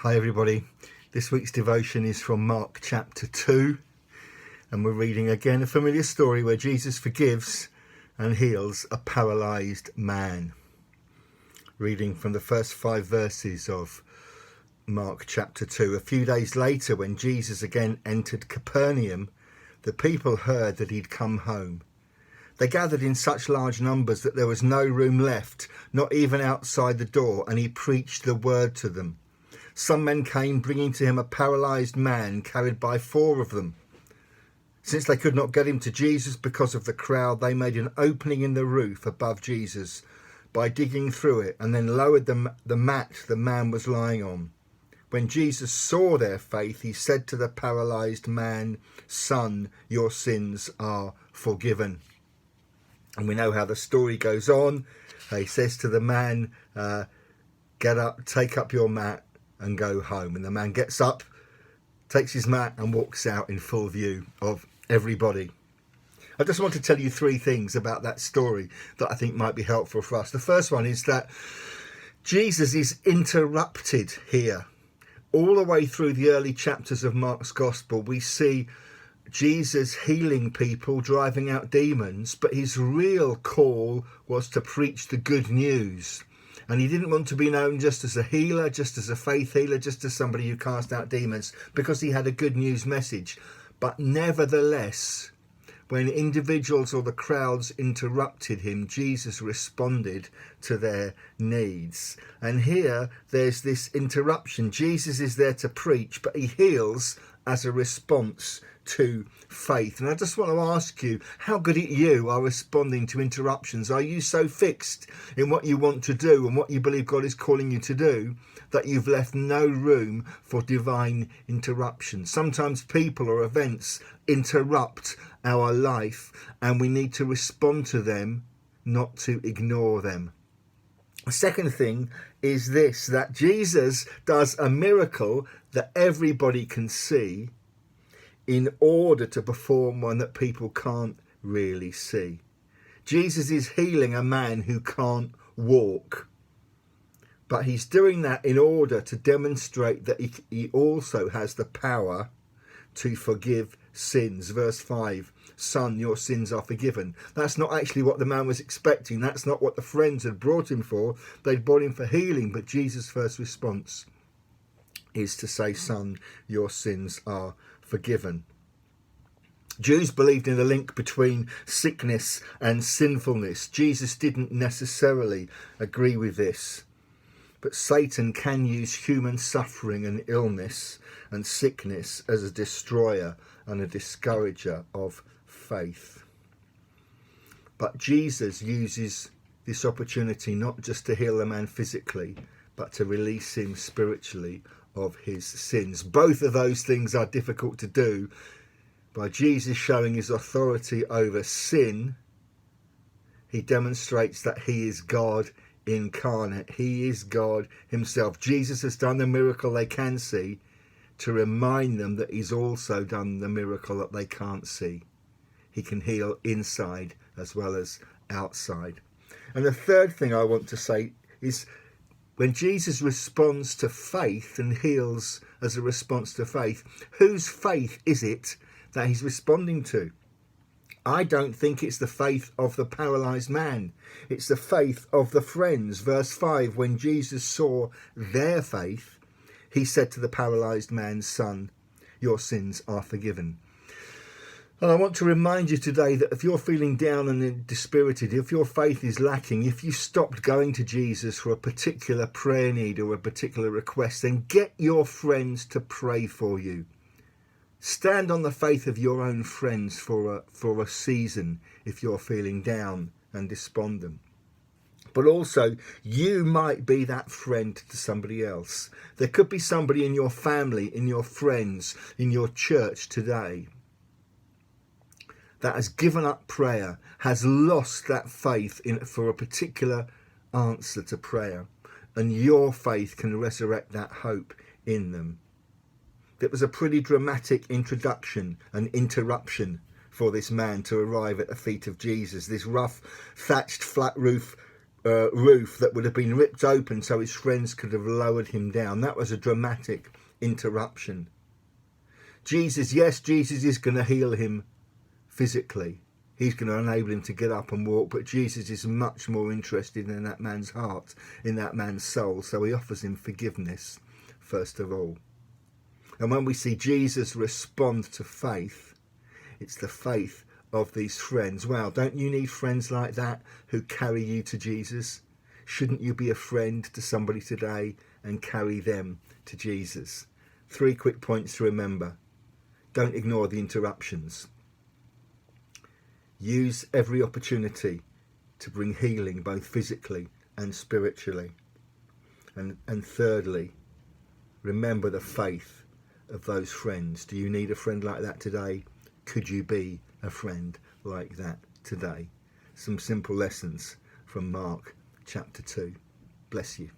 Hi everybody, this week's devotion is from Mark chapter 2, and we're reading again a familiar story where Jesus forgives and heals a paralysed man. Reading from the first 5 verses of Mark chapter 2. A few days later, when Jesus again entered Capernaum, the people heard that he'd come home. They gathered in such large numbers that there was no room left, not even outside the door, and he preached the word to them. Some men came, bringing to him a paralysed man carried by 4 of them. Since they could not get him to Jesus because of the crowd, they made an opening in the roof above Jesus by digging through it, and then lowered the mat the man was lying on. When Jesus saw their faith, he said to the paralysed man, "Son, your sins are forgiven." And we know how the story goes on. He says to the man, "Get up, take up your mat and go home." And the man gets up, takes his mat and walks out in full view of everybody. I just want to tell you 3 things about that story that I think might be helpful for us. The first one is that Jesus is interrupted here. All the way through the early chapters of Mark's Gospel, we see Jesus healing people, driving out demons, but his real call was to preach the good news. And he didn't want to be known just as a healer, just as a faith healer, just as somebody who cast out demons, because he had a good news message. But nevertheless, when individuals or the crowds interrupted him, Jesus responded to their needs. And here there's this interruption. Jesus is there to preach, but he heals as a response to faith. And I just want to ask you, how good at you are responding to interruptions? Are you so fixed in what you want to do and what you believe God is calling you to do that you've left no room for divine interruption? Sometimes people or events interrupt our life, and we need to respond to them, not to ignore them. The second thing is this, that Jesus does a miracle that everybody can see in order to perform one that people can't really see. Jesus is healing a man who can't walk, but he's doing that in order to demonstrate that he also has the power to forgive sins. Verse 5, "Son, your sins are forgiven." That's not actually what the man was expecting. That's not what the friends had brought him for. They'd brought him for healing, but Jesus' first response is to say, "Son, your sins are forgiven." Jews believed in the link between sickness and sinfulness. Jesus didn't necessarily agree with this, but Satan can use human suffering and illness and sickness as a destroyer and a discourager of faith. But Jesus uses this opportunity not just to heal the man physically, but to release him spiritually of his sins. Both of those things are difficult to do. By Jesus showing his authority over sin, he demonstrates that he is God incarnate. He is God himself. Jesus has done the miracle they can see to remind them that he's also done the miracle that they can't see. He can heal inside as well as outside. And the third thing I want to say is, when Jesus responds to faith and heals as a response to faith, whose faith is it that he's responding to? I don't think it's the faith of the paralysed man. It's the faith of the friends. Verse 5, when Jesus saw their faith, he said to the paralysed man, "Son, your sins are forgiven." And I want to remind you today that if you're feeling down and dispirited, if your faith is lacking, if you stopped going to Jesus for a particular prayer need or a particular request, then get your friends to pray for you. Stand on the faith of your own friends for a season if you're feeling down and despondent. But also, you might be that friend to somebody else. There could be somebody in your family, in your friends, in your church today that has given up prayer, has lost that faith for a particular answer to prayer, and your faith can resurrect that hope in them. It was a pretty dramatic introduction and interruption for this man to arrive at the feet of Jesus. This rough, thatched, flat roof roof that would have been ripped open so his friends could have lowered him down. That was a dramatic interruption. Jesus is going to heal him physically. He's going to enable him to get up and walk, but Jesus is much more interested in that man's heart, in that man's soul, so he offers him forgiveness first of all. And when we see Jesus respond to faith, it's the faith of these friends. Wow, don't you need friends like that who carry you to Jesus? Shouldn't you be a friend to somebody today and carry them to Jesus? 3 quick points to remember. Don't ignore the interruptions. Use every opportunity to bring healing both physically and spiritually. And thirdly, remember the faith of those friends. Do you need a friend like that today? Could you be a friend like that today? Some simple lessons from Mark chapter 2. Bless you.